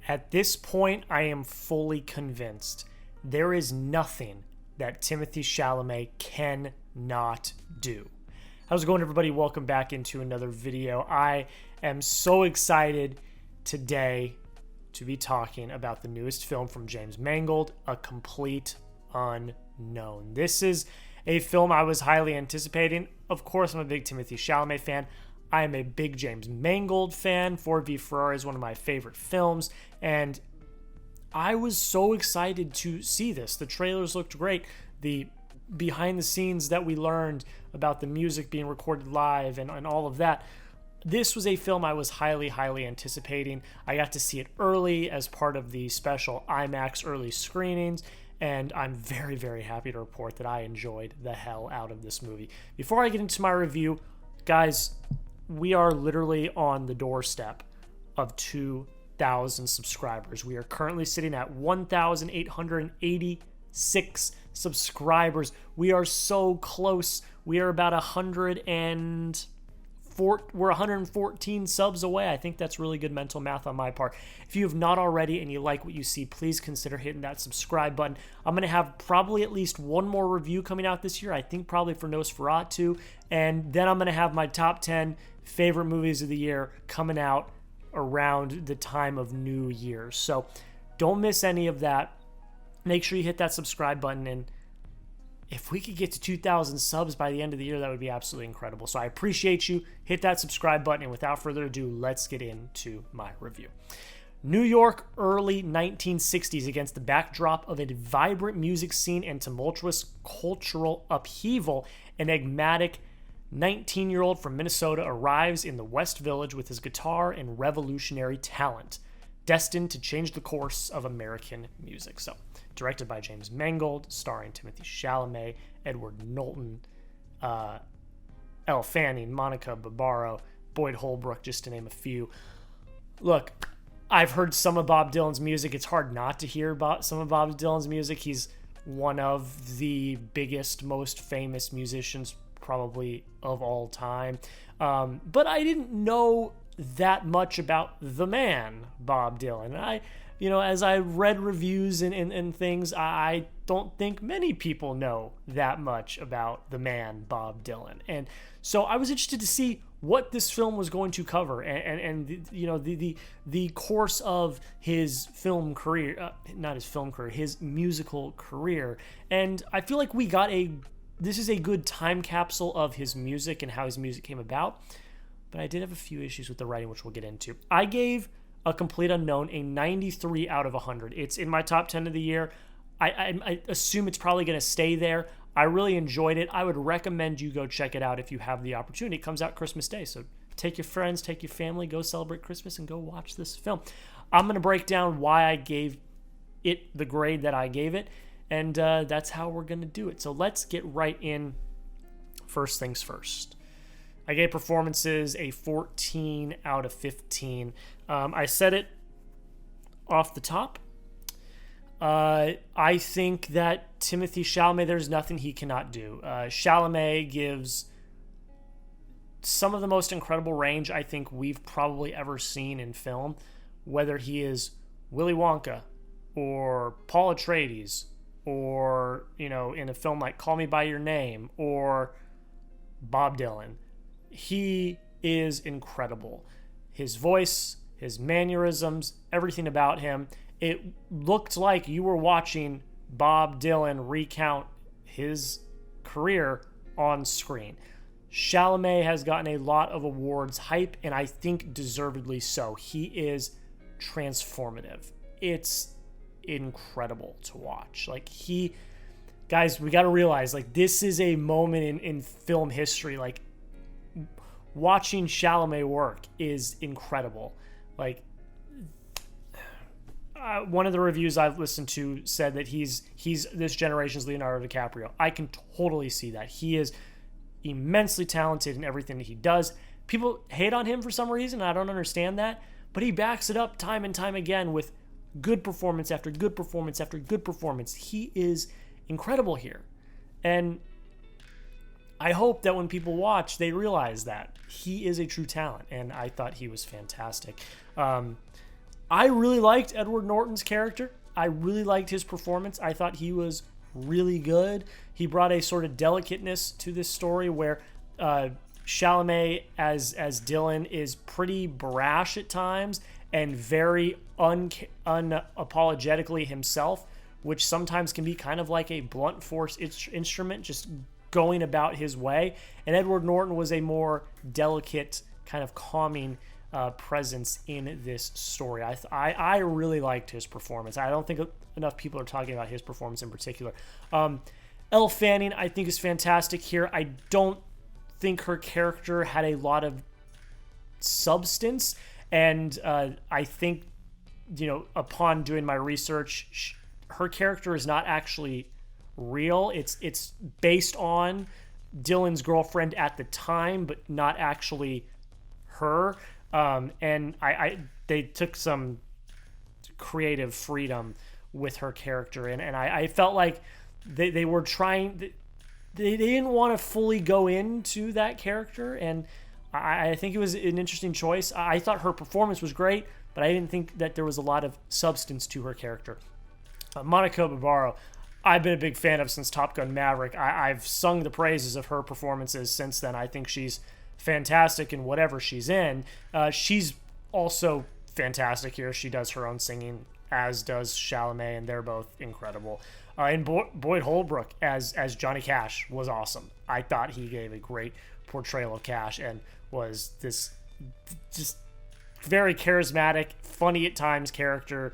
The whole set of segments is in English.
At this point, I am fully convinced there is nothing that Timothée Chalamet cannot do. How's it going, everybody? Welcome back into another video. I am so excited today to be talking about the newest film from James Mangold, A Complete Unknown. This is a film I was highly anticipating. Of course, I'm a big Timothée Chalamet fan. I am a big James Mangold fan. Ford v Ferrari is one of my favorite films, and I was so excited to see this. The trailers looked great. The behind the scenes that we learned about the music being recorded live and all of that. This was a film I was highly anticipating. I got to see it early as part of the special IMAX early screenings, and I'm very happy to report that I enjoyed the hell out of this movie. Before I get into my review, guys, we are literally on the doorstep of 2,000 subscribers. We are currently sitting at 1,886 subscribers. We are so close. We are about 114 subs away. I think that's really good mental math on my part. If you have not already and you like what you see, please consider hitting that subscribe button. I'm going to have probably at least one more review coming out this year. I think probably for Nosferatu. And then I'm going to have my top 10 favorite movies of the year coming out around the time of New Year. So don't miss any of that. Make sure you hit that subscribe button, and if we could get to 2,000 subs by the end of the year, that would be absolutely incredible. So I appreciate you. Hit that subscribe button, and without further ado, let's get into my review. New York, early 1960s, against the backdrop of a vibrant music scene and tumultuous cultural upheaval, an enigmatic 19-year-old from Minnesota arrives in the West Village with his guitar and revolutionary talent, destined to change the course of American music. So, directed by James Mangold, starring Timothée Chalamet, Edward Norton, Elle Fanning, Monica Barbaro, Boyd Holbrook, just to name a few. Look, I've heard some of Bob Dylan's music. It's hard not to hear about some of Bob Dylan's music. He's one of the biggest, most famous musicians probably of all time. But I didn't know that much about the man, Bob Dylan. As I read reviews and things, I don't think many people know that much about the man, Bob Dylan. And so I was interested to see what this film was going to cover and the course of his film career, not his film career, his musical career. And I feel like this is a good time capsule of his music and how his music came about. But I did have a few issues with the writing, which we'll get into. I gave A Complete Unknown a 93 out of 100. It's in my top 10 of the year. I assume it's probably going to stay there. I really enjoyed it. I would recommend you go check it out if you have the opportunity. It comes out Christmas Day, so take your friends, take your family, go celebrate Christmas, and go watch this film. I'm going to break down why I gave it the grade that I gave it, and that's how we're going to do it. So let's get right in. First things first. I gave performances a 14 out of 15. I said it off the top. I think that Timothée Chalamet, there's nothing he cannot do. Chalamet gives some of the most incredible range I think we've probably ever seen in film, whether he is Willy Wonka or Paul Atreides or, in a film like Call Me By Your Name or Bob Dylan. He is incredible. His voice, his mannerisms, everything about him. It looked like you were watching Bob Dylan recount his career on screen. Chalamet has gotten a lot of awards hype, and I think deservedly so. He is transformative. It's incredible to watch. Guys, we got to realize, this is a moment in film history. Watching Chalamet work is incredible. One of the reviews I've listened to said that he's this generation's Leonardo DiCaprio. I can totally see that. He is immensely talented in everything that he does. People hate on him for some reason. I don't understand that, but he backs it up time and time again with good performance after good performance after good performance. He is incredible here. And I hope that when people watch, they realize that he is a true talent, and I thought he was fantastic. I really liked Edward Norton's character. I really liked his performance. I thought he was really good. He brought a sort of delicateness to this story where Chalamet as Dylan is pretty brash at times and very unapologetically himself, which sometimes can be kind of like a blunt force instrument, just going about his way. And Edward Norton was a more delicate, kind of calming presence in this story. I really liked his performance. I don't think enough people are talking about his performance in particular. Elle Fanning, I think, is fantastic here. I don't think her character had a lot of substance, and I think, upon doing my research, her character is not actually real. It's based on Dylan's girlfriend at the time, but not actually her. And they took some creative freedom with her character, and I felt like they were trying. They didn't want to fully go into that character, and I think it was an interesting choice. I thought her performance was great, but I didn't think that there was a lot of substance to her character. Monica Barbaro, I've been a big fan of since Top Gun Maverick. I've sung the praises of her performances since then. I think she's fantastic in whatever she's in. She's also fantastic here. She does her own singing, as does Chalamet, and they're both incredible. And Boyd Holbrook as Johnny Cash was awesome. I thought he gave a great portrayal of Cash and was this just very charismatic, funny at times character.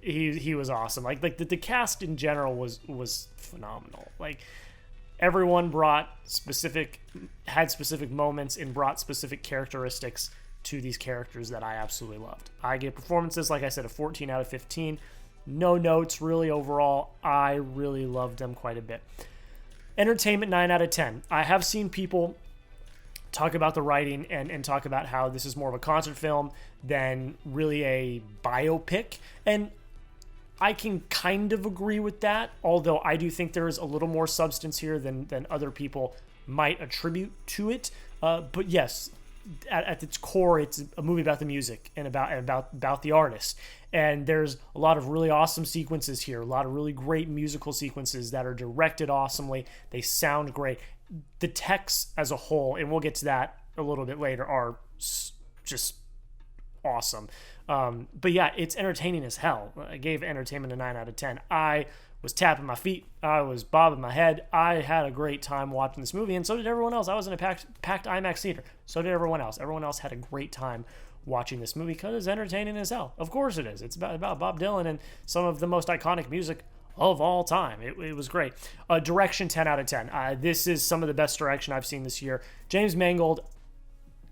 He was awesome. Like the cast in general was phenomenal. Like everyone had specific moments and brought specific characteristics to these characters that I absolutely loved. I gave performances, like I said, a 14 out of 15. No notes really overall. I really loved them quite a bit. Entertainment, 9 out of 10. I have seen people talk about the writing and talk about how this is more of a concert film than really a biopic. And I can kind of agree with that, although I do think there is a little more substance here than other people might attribute to it. But yes, at its core, it's a movie about the music and about the artist. And there's a lot of really awesome sequences here, a lot of really great musical sequences that are directed awesomely. They sound great. The texts as a whole, and we'll get to that a little bit later, are just awesome. But yeah, it's entertaining as hell. I gave entertainment a 9 out of 10. I was tapping my feet. I was bobbing my head. I had a great time watching this movie, and so did everyone else. I was in a packed IMAX theater. So did everyone else. Everyone else had a great time watching this movie because it's entertaining as hell. Of course it is. It's about Bob Dylan and some of the most iconic music of all time. It was great. Direction, 10 out of 10. This is some of the best direction I've seen this year. James Mangold,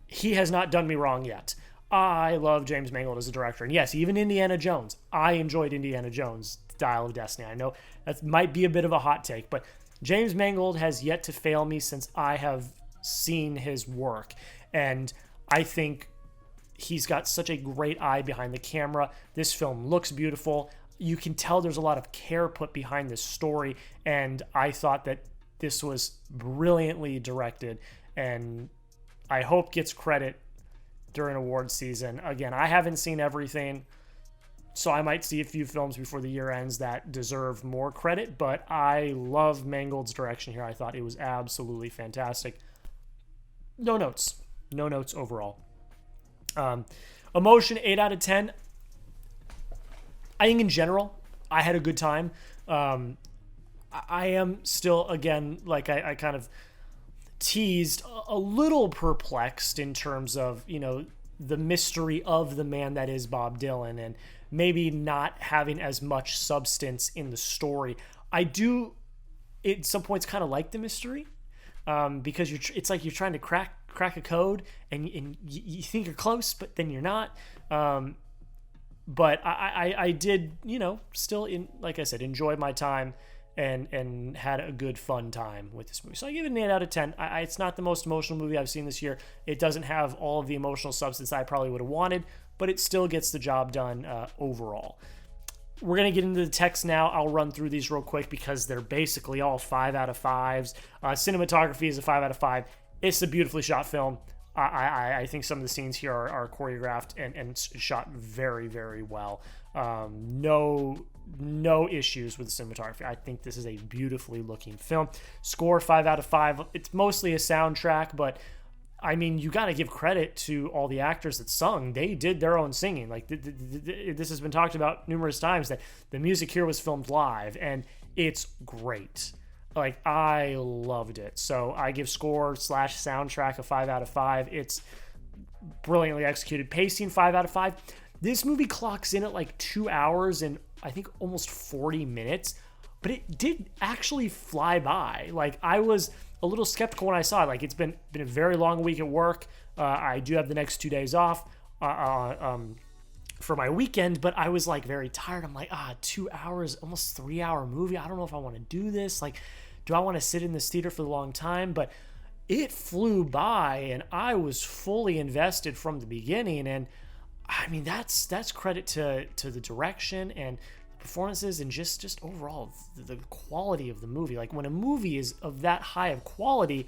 he has not done me wrong yet. I love James Mangold as a director. And yes, even Indiana Jones. I enjoyed Indiana Jones' Dial of Destiny. I know that might be a bit of a hot take, but James Mangold has yet to fail me since I have seen his work. And I think he's got such a great eye behind the camera. This film looks beautiful. You can tell there's a lot of care put behind this story, and I thought that this was brilliantly directed, and I hope gets credit during awards season. Again, I haven't seen everything, so I might see a few films before the year ends that deserve more credit, but I love Mangold's direction here. I thought it was absolutely fantastic. No notes overall. Emotion, 8 out of 10. I think in general, I had a good time. I am still, again, like I kind of teased, a little perplexed in terms of, the mystery of the man that is Bob Dylan and maybe not having as much substance in the story. I do, at some points, kind of like the mystery because it's like you're trying to crack a code and you think you're close, but then you're not. But I did, still, like I said, enjoy my time and had a good fun time with this movie. So I give it an 8 out of 10. It's not the most emotional movie I've seen this year. It doesn't have all of the emotional substance I probably would have wanted, but it still gets the job done overall. We're going to get into the text now. I'll run through these real quick because they're basically all 5 out of 5s. Cinematography is a 5 out of 5. It's a beautifully shot film. I think some of the scenes here are choreographed and shot very, very well. No issues with the cinematography. I think this is a beautifully looking film. Score 5 out of 5. It's mostly a soundtrack, but I mean, you got to give credit to all the actors that sung. They did their own singing. Like this has been talked about numerous times, that the music here was filmed live, and it's great. Like, I loved it. So I give score / soundtrack a 5 out of 5. It's brilliantly executed. Pacing 5 out of 5. This movie clocks in at like 2 hours and I think almost 40 minutes, but it did actually fly by. Like, I was a little skeptical when I saw it. Like, it's been a very long week at work. I do have the next 2 days off for my weekend, but I was like very tired. I'm like, 2 hours, almost 3 hour movie. I don't know if I want to do this. Like, do I want to sit in this theater for a long time? But it flew by and I was fully invested from the beginning. And I mean, that's credit to the direction and the performances and just overall the quality of the movie. Like, when a movie is of that high of quality,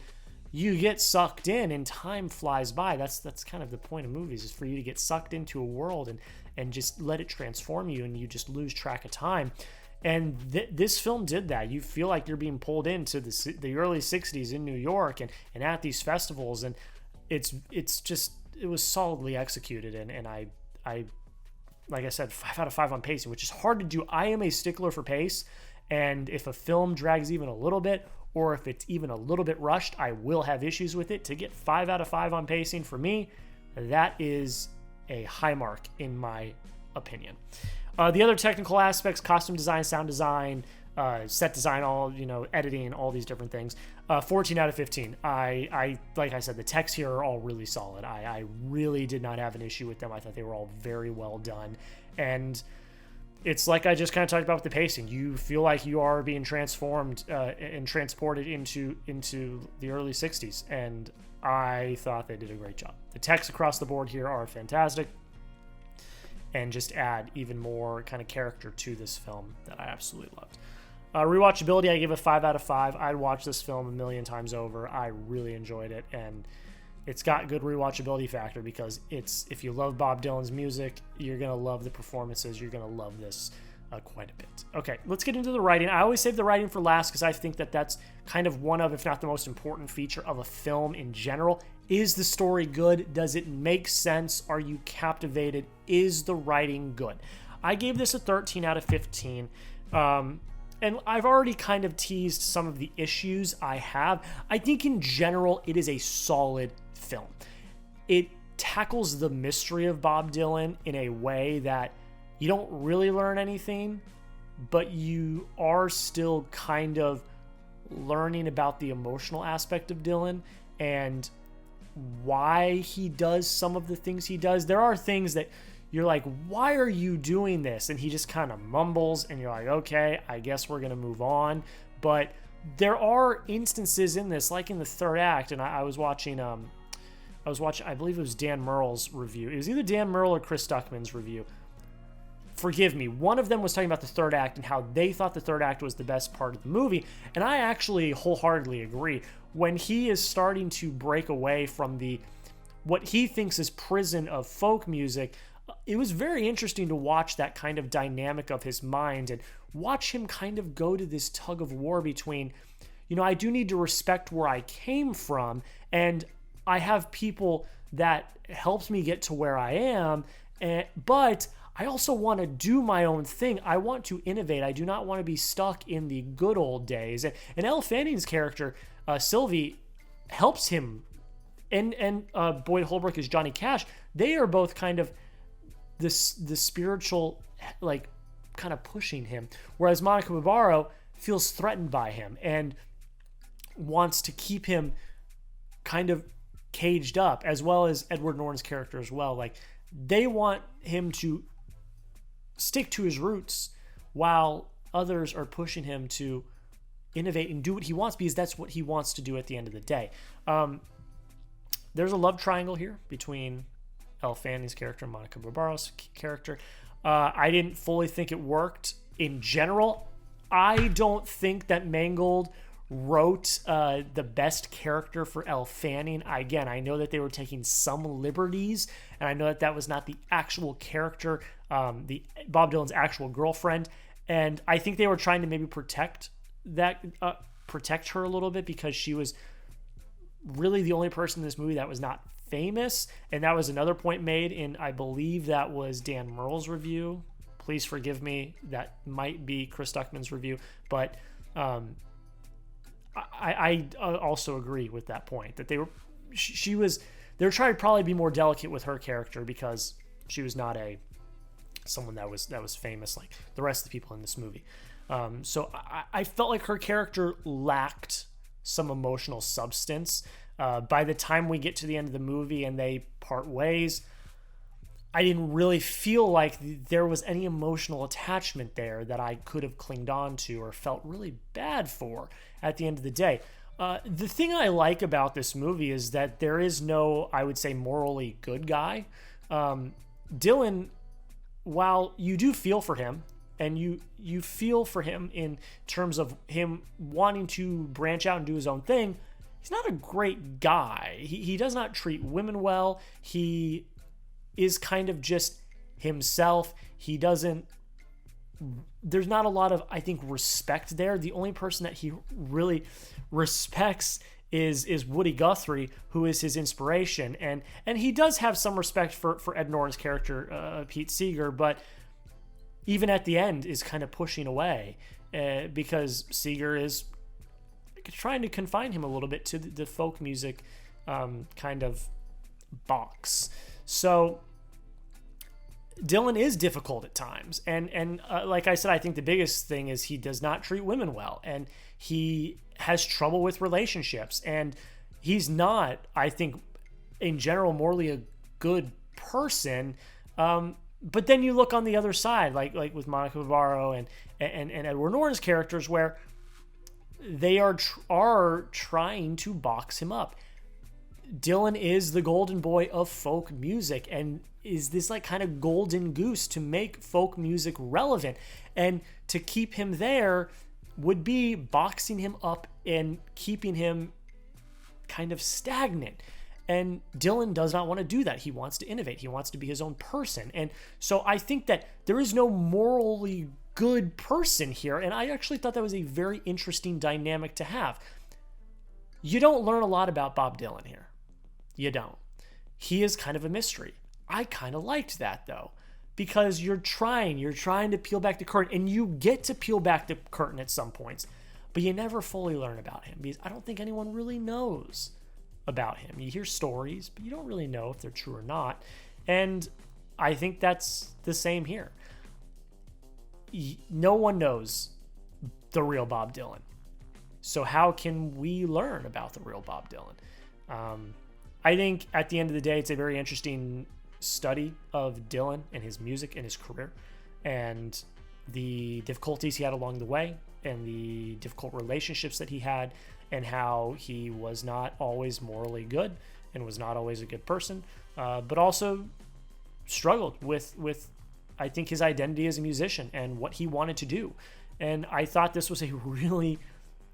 you get sucked in and time flies by. That's kind of the point of movies, is for you to get sucked into a world and just let it transform you, and you just lose track of time. And this film did that. You feel like you're being pulled into the early 60s in New York and at these festivals, and it was solidly executed. And I like I said, 5 out of 5 on pacing, which is hard to do. I am a stickler for pace, and if a film drags even a little bit, or if it's even a little bit rushed, I will have issues with it. To get 5 out of 5 on pacing, for me, that is a high mark in my opinion. The other technical aspects: costume design, sound design, set design, editing, all these different things. 14 out of 15. I like I said, the texts here are all really solid. I really did not have an issue with them. I thought they were all very well done. And it's like I just kind of talked about with the pacing. You feel like you are being transformed and transported into the early 60s. And I thought they did a great job. The texts across the board here are fantastic, and just add even more kind of character to this film that I absolutely loved. Rewatchability, I give a 5 out of 5. I'd watch this film a million times over. I really enjoyed it, and it's got good rewatchability factor because if you love Bob Dylan's music, you're going to love the performances. You're going to love this quite a bit. Okay, let's get into the writing. I always save the writing for last because I think that's kind of one of, if not the most important feature of a film in general. Is the story good? Does it make sense? Are you captivated? Is the writing good? I gave this a 13 out of 15. And I've already kind of teased some of the issues I have. I think in general, it is a solid film. It tackles the mystery of Bob Dylan in a way that you don't really learn anything, but you are still kind of learning about the emotional aspect of Dylan and why he does some of the things he does. There are things that you're like, why are you doing this? And he just kind of mumbles, and you're like, okay, I guess we're going to move on. But there are instances in this, like in the third act, and I was watching, I believe it was Dan Merle's review. It was either Dan Merle or Chris Stuckman's review. Forgive me. One of them was talking about the third act and how they thought the third act was the best part of the movie. And I actually wholeheartedly agree. When he is starting to break away from what he thinks is prison of folk music, it was very interesting to watch that kind of dynamic of his mind and watch him kind of go to this tug of war between, I do need to respect where I came from, and I have people that helped me get to where I am, but I also want to do my own thing. I want to innovate. I do not want to be stuck in the good old days. And Elle Fanning's character, Sylvie, helps him. And Boyd Holbrook is Johnny Cash. They are both kind of the spiritual, like, kind of pushing him. Whereas Monica Barbaro feels threatened by him and wants to keep him kind of caged up, as well as Edward Norton's character as well. Like, they want him to stick to his roots while others are pushing him to innovate and do what he wants, because that's what he wants to do at the end of the day. There's a love triangle here between Elle Fanning's character and Monica Barbaro's character. I didn't fully think it worked in general. I don't think that Mangold wrote the best character for Elle Fanning. Again, I know that they were taking some liberties, and I know that that was not the actual character, the Bob Dylan's actual girlfriend, and I think they were trying to maybe protect her a little bit, because she was really the only person in this movie that was not famous. And that was another point made in, I believe that was Dan Murrell's review. Please forgive me, that might be Chris Duckman's review, but I also agree with that point, that they were trying to probably be more delicate with her character, because she was not someone that was famous like the rest of the people in this movie. So I felt like her character lacked some emotional substance. By the time we get to the end of the movie and they part ways, I didn't really feel like there was any emotional attachment there that I could have clinged on to or felt really bad for at the end of the day. The thing I like about this movie is that there is no, I would say, morally good guy. Dylan, while you do feel for him, and you feel for him in terms of him wanting to branch out and do his own thing, he's not a great guy. He does not treat women well. He is kind of just himself. There's not a lot of, I think, respect there. The only person that he really respects is Woody Guthrie, who is his inspiration. And he does have some respect for Ed Norton's character, Pete Seeger, but even at the end is kind of pushing away because Seeger is trying to confine him a little bit to the folk music kind of box. So Dylan is difficult at times. And like I said, I think the biggest thing is he does not treat women well. And he has trouble with relationships. And he's not, I think, in general, morally a good person. But then you look on the other side, like with Monica Barbaro and Edward Norton's characters, where they are trying to box him up. Dylan is the golden boy of folk music and is this like kind of golden goose to make folk music relevant. And to keep him there would be boxing him up and keeping him kind of stagnant. And Dylan does not want to do that. He wants to innovate. He wants to be his own person. And so I think that there is no morally good person here. And I actually thought that was a very interesting dynamic to have. You don't learn a lot about Bob Dylan here. You don't. He is kind of a mystery. I kind of liked that, though, because you're trying to peel back the curtain, and you get to peel back the curtain at some points, but you never fully learn about him, because I don't think anyone really knows about him. You hear stories, but you don't really know if they're true or not. And I think that's the same here. No one knows the real Bob Dylan. So how can we learn about the real Bob Dylan? I think at the end of the day, it's a very interesting study of Dylan and his music and his career and the difficulties he had along the way and the difficult relationships that he had and how he was not always morally good and was not always a good person, but also struggled with I think, his identity as a musician and what he wanted to do. And I thought this was a really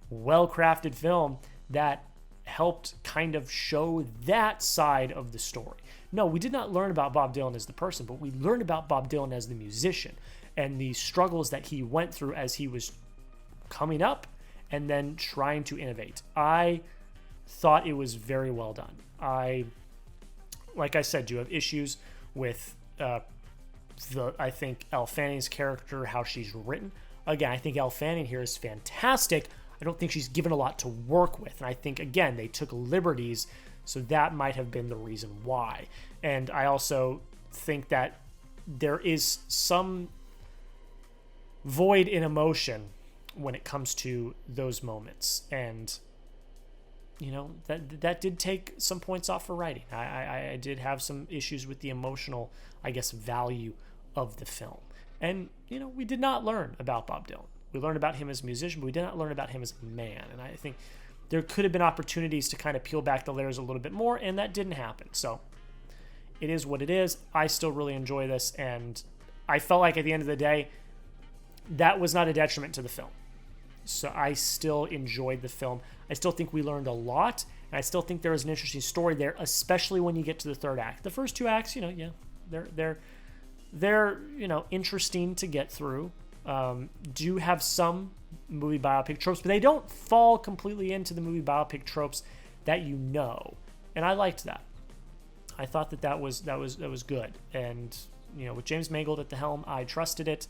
well-crafted film that helped kind of show that side of the story. No, we did not learn about Bob Dylan as the person, but we learned about Bob Dylan as the musician and the struggles that he went through as he was coming up and then trying to innovate. I thought it was very well done. Like I said, do have issues with I think Elle Fanning's character, how she's written. Again, I think Elle Fanning here is fantastic. I don't think she's given a lot to work with. And I think, again, they took liberties, so that might have been the reason why. And I also think that there is some void in emotion when it comes to those moments. And, you know, that did take some points off for writing. I did have some issues with the emotional, I guess, value of the film. And, you know, we did not learn about Bob Dylan. We learned about him as a musician, but we did not learn about him as a man. And I think there could have been opportunities to kind of peel back the layers a little bit more, and that didn't happen. So it is what it is. I still really enjoy this, and I felt like at the end of the day, that was not a detriment to the film. So I still enjoyed the film. I still think we learned a lot, and I still think there is an interesting story there, especially when you get to the third act. The first two acts, they're interesting to get through. Do have some movie biopic tropes, but they don't fall completely into the movie biopic tropes that and I liked that. I thought that was good, and with James Mangold at the helm, I trusted it,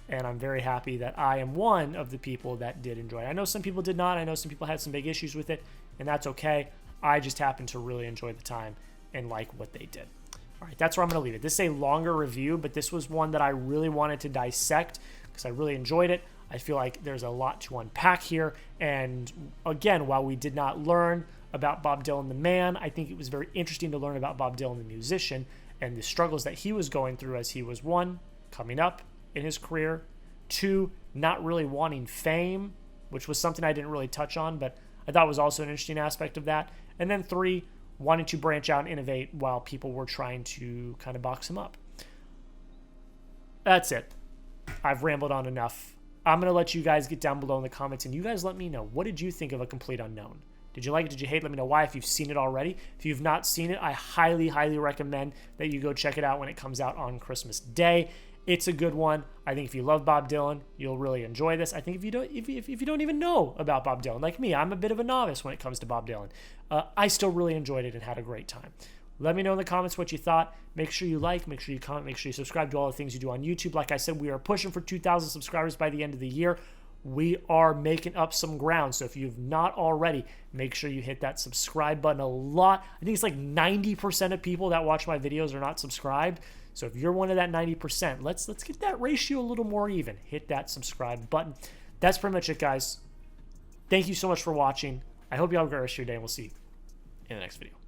and I'm very happy that I am one of the people that did enjoy it. I know some people did not. I know some people had some big issues with it, and that's okay. I just happened to really enjoy the time and like what they did. All right, that's where I'm going to leave it. This is a longer review, but this was one that I really wanted to dissect because I really enjoyed it. I feel like there's a lot to unpack here. And again, while we did not learn about Bob Dylan the man, I think it was very interesting to learn about Bob Dylan the musician and the struggles that he was going through as he was, 1, coming up in his career, 2, not really wanting fame, which was something I didn't really touch on, but I thought was also an interesting aspect of that. And then 3, wanting to branch out and innovate while people were trying to kind of box him up. That's it. I've rambled on enough. I'm going to let you guys get down below in the comments, and you guys let me know, what did you think of A Complete Unknown? Did you like it? Did you hate it? Let me know why. If you've seen it already. If you've not seen it, I highly, highly recommend that you go check it out when it comes out on Christmas Day. It's a good one. I think if you love Bob Dylan, you'll really enjoy this. I think if you don't even know about Bob Dylan, like me, I'm a bit of a novice when it comes to Bob Dylan. I still really enjoyed it and had a great time. Let me know in the comments what you thought. Make sure you like, make sure you comment, make sure you subscribe to all the things you do on YouTube. Like I said, we are pushing for 2,000 subscribers by the end of the year. We are making up some ground. So if you've not already, make sure you hit that subscribe button. I think it's like 90% of people that watch my videos are not subscribed. So if you're one of that 90%, let's get that ratio a little more even. Hit that subscribe button. That's pretty much it, guys. Thank you so much for watching. I hope you have a great rest of your day, and we'll see you in the next video.